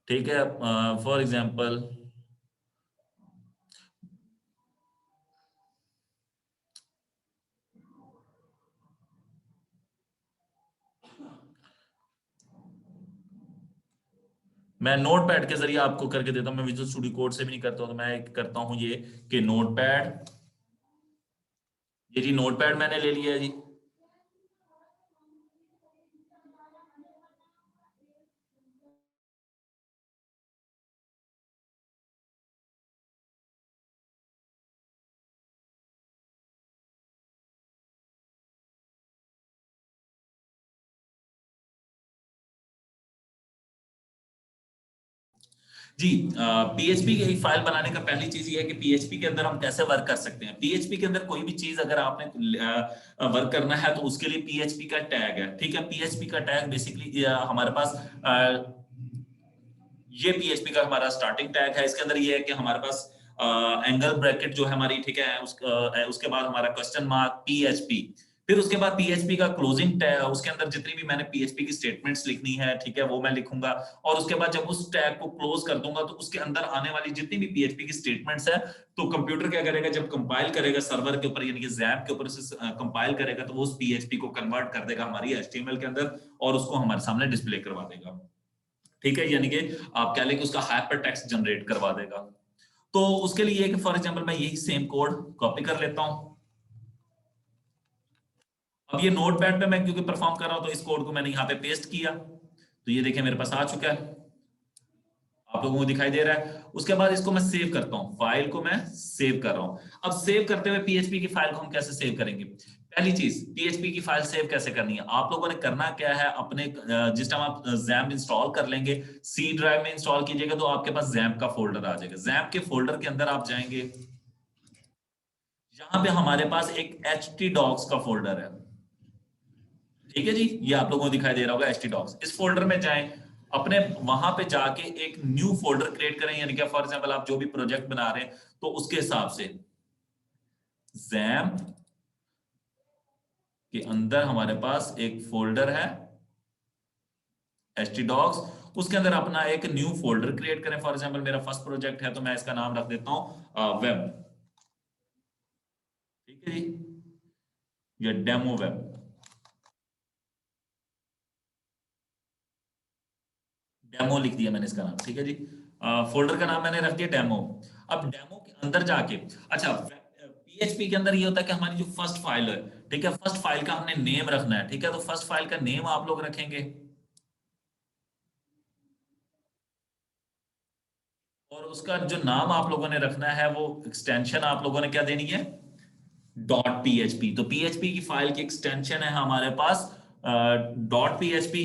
S1: ठीक है। फॉर एग्जांपल मैं नोटपैड के जरिए आपको करके देता हूं, मैं विजुअल स्टूडियो कोड से भी नहीं करता हूं, तो मैं करता हूं ये कि नोटपैड, ये जी नोटपैड मैंने ले लिया है जी। जी, पीएचपी की एक फाइल बनाने का पहली चीज ये है कि पीएचपी के अंदर हम कैसे वर्क कर सकते हैं। पीएचपी के अंदर कोई भी चीज अगर आपने वर्क करना है तो उसके लिए पीएचपी का टैग है, ठीक है। पीएचपी का टैग बेसिकली हमारे पास ये पीएचपी का हमारा स्टार्टिंग टैग है। इसके अंदर ये है कि हमारे पास एंगल ब्रैकेट जो है हमारी, ठीक है, उसके बाद हमारा क्वेश्चन मार्क पीएचपी, फिर उसके बाद पीएचपी का क्लोजिंग टैग, उसके अंदर जितनी भी मैंने पीएचपी की स्टेटमेंट्स लिखनी है, ठीक है, वो मैं लिखूंगा। और उसके बाद जब उस टैग को क्लोज कर दूंगा तो उसके अंदर आने वाली जितनी भी पीएचपी की स्टेटमेंट्स है, तो कंप्यूटर क्या करेगा, जब कंपाइल करेगा सर्वर के ऊपर यानी कि जैम्प के ऊपर से कंपाइल करेगा, तो वो उस पीएचपी को कन्वर्ट कर देगा हमारी एचटीएमएल के अंदर और उसको हमारे सामने डिस्प्ले करवा देगा, ठीक है, यानी कि आप कह लें कि उसका हाइपर टेक्स्ट जनरेट करवा देगा। तो उसके लिए कि फॉर एग्जांपल मैं यही सेम कोड कॉपी कर लेता हूं। अब ये नोटपैड पे मैं क्योंकि परफॉर्म कर रहा हूं तो इस कोड को मैंने यहाँ पे पेस्ट किया, तो ये देखिए मेरे पास आ चुका है, आप लोगों को दिखाई दे रहा है। उसके बाद इसको मैं सेव करता हूँ, फाइल को मैं सेव कर रहा हूँ। अब सेव करते हुए पीएचपी की फाइल को हम कैसे सेव करेंगे, पहली चीज पीएचपी की फाइल सेव कैसे करनी है, आप लोगों ने करना क्या है, अपने जिस टाइम आप जैम्प इंस्टॉल कर लेंगे, सी ड्राइव में इंस्टॉल कीजिएगा तो आपके पास जैम्प का फोल्डर आ जाएगा। जैम्प के फोल्डर के अंदर आप जाएंगे, यहाँ पे हमारे पास एक htdocs का फोल्डर है, ठीक है जी, ये आप लोगों को दिखाई दे रहा होगा htdocs। इस फोल्डर में जाएं, अपने वहां पे जाके एक न्यू फोल्डर क्रिएट करें, यानी कि फॉर एग्जांपल आप जो भी प्रोजेक्ट बना रहे हैं तो उसके हिसाब से जैम्प के अंदर हमारे पास एक फोल्डर है htdocs, उसके अंदर अपना एक न्यू फोल्डर क्रिएट करें। फॉर एग्जांपल मेरा फर्स्ट प्रोजेक्ट है तो मैं इसका नाम रख देता हूं वेब, ठीक है जी, या डेमो वेब, डेमो लिख दिया मैंने इसका नाम, ठीक है जी। फोल्डर का नाम मैंने रख दिया डेमो। अब डेमो के अंदर जाके, अच्छा, पीएचपी के अंदर ये होता है कि हमारी जो फर्स्ट फाइल है, ठीक है, फर्स्ट फाइल का हमने नेम रखना है, ठीक है, तो फर्स्ट फाइल का नेम आप लोग रखेंगे और उसका जो नाम आप लोगों ने रखना है वो एक्सटेंशन आप लोगों ने क्या देनी है, .php। तो php की फाइल की एक्सटेंशन है हमारे पास .php।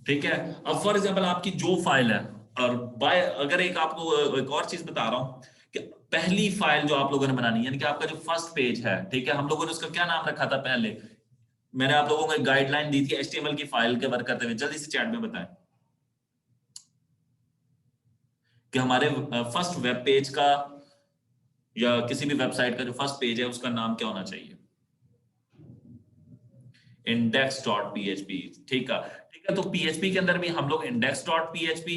S1: ठीक है। अब फॉर एग्जाम्पल आपकी जो फाइल है, और बाय अगर एक आपको एक और चीज बता रहा हूं कि पहली फाइल जो आप लोगों ने बनानी है, यानी कि आपका जो फर्स्ट पेज है, ठीक है, हम लोगों ने उसका क्या नाम रखा था पहले, मैंने आप लोगों को एक गाइडलाइन दी थी एचटीएमएल की फाइल के वर्क करते हुए, जल्दी से चैट में बताएं कि हमारे फर्स्ट वेब पेज का या किसी भी वेबसाइट का जो फर्स्ट पेज है उसका नाम क्या होना चाहिए। index.php। ठीक है, ठीक है। तो पीएचपी के अंदर भी हम लोग index.php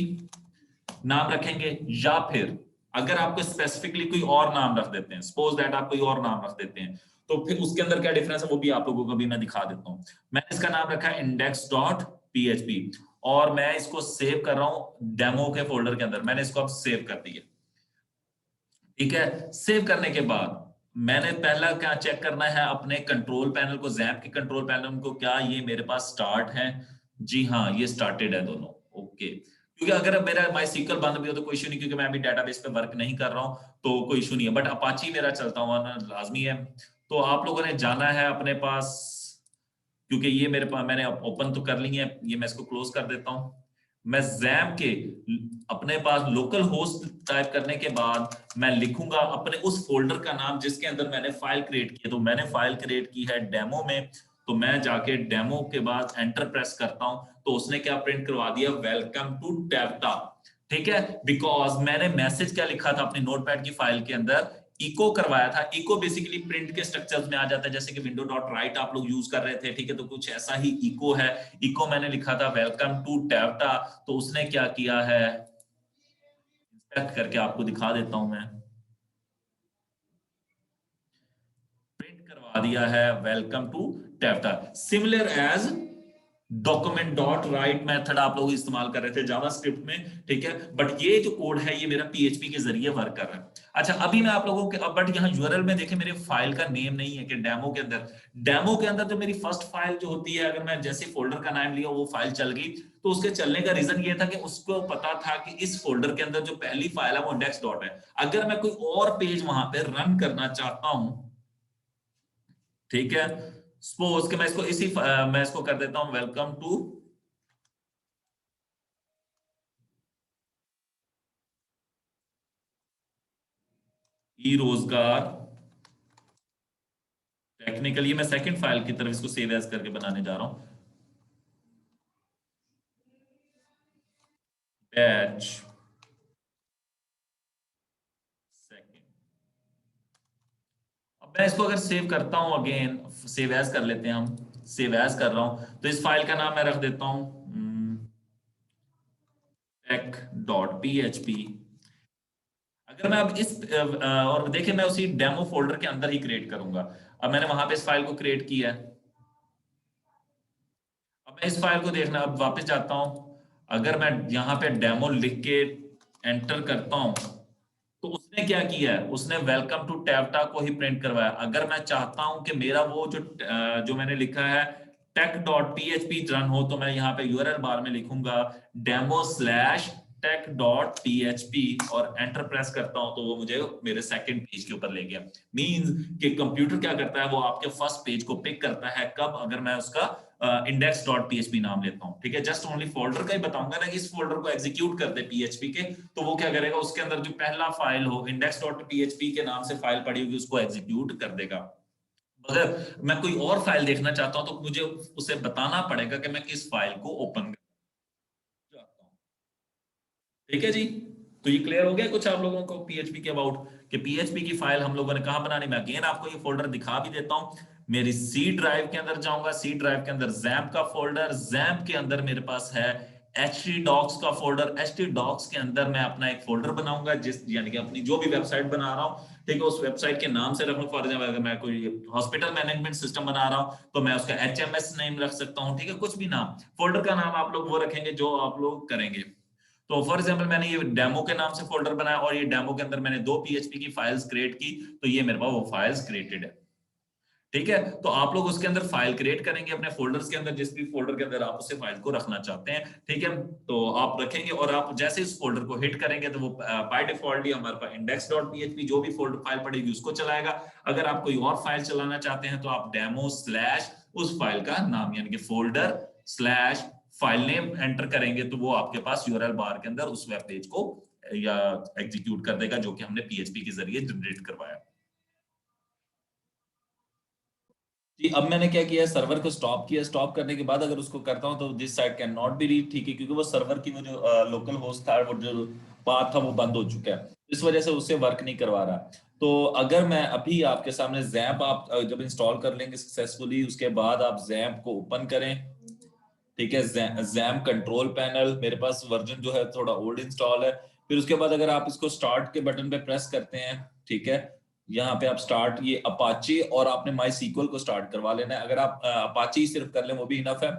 S1: नाम रखेंगे, या फिर अगर आपको स्पेसिफिकली कोई और नाम रख देते हैं, सपोज दैट आप कोई और नाम रख देते हैं, तो फिर उसके अंदर क्या डिफरेंस है वो भी आप लोगों को भी मैं दिखा देता हूं। मैंने इसका नाम रखा है index.php और मैं इसको सेव कर रहा हूं डेमो के फोल्डर के अंदर। मैंने इसको अब सेव कर दिया। ठीक है, सेव करने के बाद मैंने पहला क्या चेक करना है अपने कंट्रोल पैनल को, जैप के कंट्रोल पैनल को, क्या ये मेरे पास स्टार्ट है। जी हाँ, ये स्टार्टेड है दोनों। ओके, क्योंकि अगर मेरा माई सीक्वल बंद भी हो तो कोई इशू नहीं, क्योंकि मैं अभी डेटाबेस पे वर्क नहीं कर रहा हूँ तो कोई इशू नहीं है, बट अपाची मेरा चलता हुआ ना लाजमी है। तो आप लोगों ने जाना है अपने पास, क्योंकि ये मेरे पास मैंने ओपन तो कर ली है, ये मैं इसको क्लोज कर देता हूँ। मैं जैम के अपने पास लोकल होस्ट टाइप करने के बाद मैं लिखूंगा अपने उस फोल्डर का नाम जिसके अंदर मैंने फाइल क्रिएट की है। तो मैंने फाइल क्रिएट की है डेमो में, तो मैं जाके डेमो के बाद एंटर प्रेस करता हूं, तो उसने क्या प्रिंट करवा दिया, वेलकम टू टेवटा। ठीक है, बिकॉज मैंने मैसेज क्या लिखा था अपनी नोटपैड की फाइल के अंदर, इको करवाया था। इको बेसिकली प्रिंट के स्ट्रक्चर्स में आ जाता है, जैसे कि विंडो डॉट राइट आप लोग यूज कर रहे थे, ठीक है, तो कुछ ऐसा ही इको है। इको मैंने लिखा था वेलकम टू टेवटा, तो उसने क्या किया है, इंस्पेक्ट करके आपको दिखा देता हूं मैं, प्रिंट करवा दिया है welcome to TEVTA. Similar as document dot write method आप लोग इस्तेमाल कर रहे थे जावास्क्रिप्ट में, ठीक है, बट ये जो कोड है ये मेरा पीएचपी के जरिए वर्क कर रहा है। अच्छा, अभी मैं आप लोगों के बट यहाँ यूआरएल में देखे मेरे फाइल का नेम नहीं है कि डेमो के अंदर जो मेरी फर्स्ट फाइल जो होती है, अगर मैं जैसे फोल्डर का नाम लिया वो फाइल चल गई, तो उसके चलने का रीजन ये था कि उसको पता था कि इस फोल्डर के अंदर जो पहली फाइल है वो इंडेक्स डॉट है। अगर मैं कोई और पेज वहां पे रन करना चाहता हूं, ठीक है, सपोज कि मैं इसको मैं इसको कर देता हूं वेलकम टू ई रोजगार टेक्निकली, मैं सेकंड फाइल की तरफ इसको सेव एज करके बनाने जा रहा हूं, बैच सेकंड। अब मैं इसको अगर सेव करता हूं, अगेन सेव एज कर लेते हैं हम, सेव एज कर रहा हूं, तो इस फाइल का नाम मैं रख देता हूं tech.php। अगर मैं अब इस और देखिए मैं उसी डेमो फोल्डर के अंदर ही क्रिएट करूंगा। अब मैंने वहां पे इस फाइल को क्रिएट किया है। अब मैं इस फाइल को देखना, अब वापस जाता हूं, अगर मैं यहाँ पे डेमो लिख के एंटर करता हूं, तो उसने क्या किया है, उसने वेलकम टू टेवटा को ही प्रिंट करवाया। अगर मैं चाहता हूं कि मेरा वो जो मैंने लिखा है tech.php रन हो, तो मैं यहाँ पे यूआरएल बार में लिखूंगा demo/tech.php और एंटर प्रेस करता हूं, तो वो मुझे मेरे सेकंड पेज के ऊपर ले गया। मींस कि कंप्यूटर क्या करता है, वो आपके फर्स्ट पेज को पिक करता है कब, अगर मैं उसका index.php नाम लेता हूं। ठीक है, जस्ट ओनली फोल्डर का ही बताऊंगा ना कि इस फोल्डर को एग्जीक्यूट कर दे पीएचपी के, तो वो क्या करेगा, उसके अंदर जो पहला फाइल हो index.php के नाम से फाइल पड़ी होगी उसको एग्जीक्यूट कर देगा। अगर मैं कोई और फाइल देखना चाहता हूं तो मुझे उसे बताना पड़ेगा कि मैं किस फाइल को ओपन चाहता हूं। ठीक है जी, तो ये क्लियर हो गया कुछ आप लोगों को पीएचपी के अबाउट, कि पीएचपी की फाइल हम लोगों ने कहां बनानी। मैं अगेन आपको ये फोल्डर दिखा भी देता हूं। मेरी सी ड्राइव के अंदर जाऊंगा, सी ड्राइव के अंदर जैम्प का फोल्डर, जैम्प के अंदर मेरे पास है एचटी डॉक्स का फोल्डर। एचटी डॉक्स के अंदर मैं अपना एक फोल्डर बनाऊंगा, जिस यानी कि अपनी जो भी वेबसाइट बना रहा हूं, ठीक है, उस वेबसाइट के नाम से रखूं। फॉर एग्जाम्पल अगर मैं कोई हॉस्पिटल मैनेजमेंट सिस्टम बना रहा हूं तो मैं उसका एचएमएस नेम रख सकता हूं। ठीक है, कुछ भी नाम, फोल्डर का नाम आप लोग वो रखेंगे जो आप लोग करेंगे। तो फॉर एग्जांपल मैंने ये डेमो के नाम से फोल्डर बनाया और ये डेमो के अंदर मैंने 2 पीएचपी की फाइल्स क्रिएट की, तो ये मेरे पास वो फाइल्स क्रिएटेड है। ठीक है। तो आप लोग उसके अंदर फाइल क्रिएट करेंगे अपने फोल्डर्स के अंदर, जिस भी फोल्डर के अंदर आप उसे फाइल को रखना चाहते हैं, ठीक है। तो आप रखेंगे और आप जैसे इस फोल्डर को हिट करेंगे तो वो बाय डिफॉल्ट ही हमारे पास index.php जो भी फोल्डर फाइल पड़ेगी उसको चलाएगा। अगर आप कोई और फाइल चलाना चाहते हैं तो आप डेमो स्लैश उस फाइल का नाम यानी कि folder slash file name enter करेंगे तो वो आपके पास यूआरएल बार के अंदर उस वेब पेज को या एग्जीक्यूट कर देगा जो कि हमने पीएचपी के जरिए जनरेट करवाया। जी, अब मैंने क्या किया है, सर्वर को स्टॉप किया। स्टॉप करने के बाद अगर उसको करता हूं तो this site can not be read, ठीक है, क्योंकि वो सर्वर की वो जो लोकल होस्ट था, वो जो पाथ था वो बंद हो चुका है, इस वजह से उससे वर्क नहीं करवा रहा। तो अगर मैं अभी आपके सामने जैम्प आप जब इंस्टॉल कर लेंगे सक्सेसफुली, उसके बाद आप जैम्प को ओपन करें, ठीक है, जैम्प कंट्रोल पैनल, मेरे पास वर्जन जो है थोड़ा ओल्ड इंस्टॉल है। फिर उसके बाद अगर आप इसको स्टार्ट के बटन पे प्रेस करते हैं, ठीक है, यहाँ पे आप स्टार्ट, ये अपाचे और आपने माई सीक्वल को स्टार्ट करवा लेना है। अगर आप अपाचे ही सिर्फ कर लें वो भी इनफ है,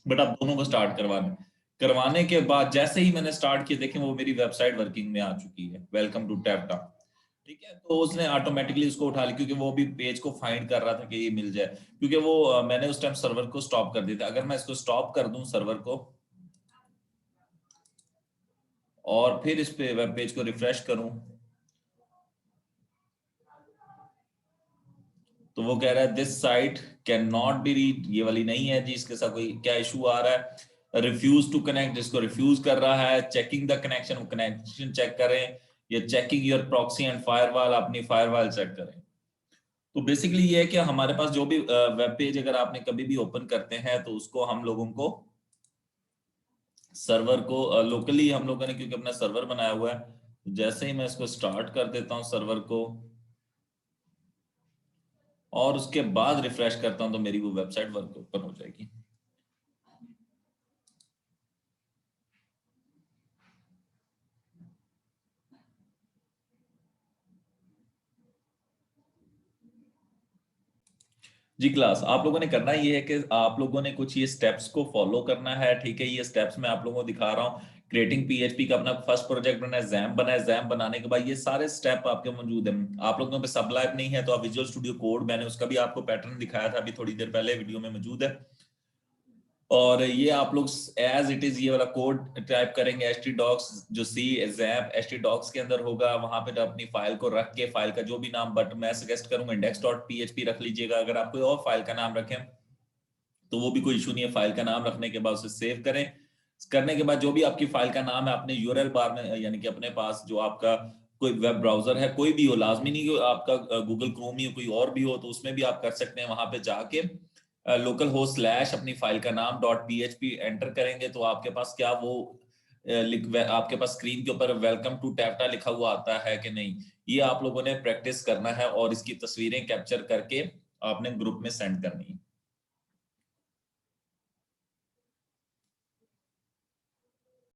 S1: बट आप दोनों को स्टार्ट करवा लें। करवाने के बाद जैसे ही मैंने स्टार्ट किया, देखें वो मेरी वेबसाइट वर्किंग में आ चुकी है, वेलकम टू टैप्टा, ठीक है। तो उसने ऑटोमेटिकली उसको उठा लिया, क्योंकि वो भी पेज को फाइंड कर रहा था कि ये मिल जाए, क्योंकि वो मैंने उस टाइम सर्वर को स्टॉप कर दिया था। अगर मैं इसको स्टॉप कर दूं सर्वर को और फिर इस पे वेब पेज को रिफ्रेश करूं, तो वो कह रहा है this site can not be read, ये वाली नहीं है जी, इसके साथ कोई क्या इशू आ रहा है। रिफ्यूज टू कनेक्ट, इसको रिफ्यूज कर रहा है। Checking the connection, connection check करें, या checking your proxy and firewall, अपनी फायरवॉल चेक करें। तो बेसिकली ये है कि हमारे पास जो भी वेब पेज अगर आपने कभी भी ओपन करते हैं तो उसको हम लोगों को सर्वर को लोकली हम लोगों ने, क्योंकि अपना सर्वर बनाया हुआ है, जैसे ही मैं इसको स्टार्ट कर देता हूं सर्वर को और उसके बाद रिफ्रेश करता हूं तो मेरी वो वेबसाइट वर्क ओपन हो जाएगी। जी क्लास, आप लोगों ने करना ये है कि आप लोगों ने कुछ ये स्टेप्स को फॉलो करना है, ठीक है। ये स्टेप्स मैं आप लोगों को दिखा रहा हूँ। क्रिएटिंग पीएचपी का अपना फर्स्ट प्रोजेक्ट बना है, जैम्प बना है, जैम्प बनाने के बाद ये सारे स्टेप आपके मौजूद हैं। आप लोगों पे सब लाइव नहीं है तो आप विजुअल स्टूडियो कोड, मैंने उसका भी आपको पैटर्न दिखाया था अभी थोड़ी देर पहले, वीडियो में मौजूद है। और ये आप लोग एज इट इज ये वाला कोड टाइप करेंगे, htdocs जो सी जैम्प htdocs के अंदर होगा, वहां पे अपनी फाइल को रख के, फाइल का जो भी नाम, बट मैं सजेस्ट करूंगा index.php रख लीजिएगा। अगर आप कोई और फाइल का नाम रखें तो वो भी कोई इशू नहीं है। फाइल का नाम रखने के बाद उसे सेव करें। करने के बाद जो भी आपकी फाइल का नाम है अपने यूआरएल बार में, यानी कि अपने पास जो आपका कोई वेब ब्राउजर है, कोई भी हो, लाजमी नहीं कि आपका गूगल क्रोम ही हो, कोई और भी हो, तो उसमें भी आप कर सकते हैं। वहां पे जाके लोकल होस्ट स्लैश अपनी फाइल का नाम .php एंटर करेंगे तो आपके पास क्या वो आपके पास स्क्रीन के ऊपर वेलकम टू टैप्टा लिखा हुआ आता है कि नहीं, ये आप लोगों ने प्रैक्टिस करना है और इसकी तस्वीरें कैप्चर करके आपने ग्रुप में सेंड करनी है।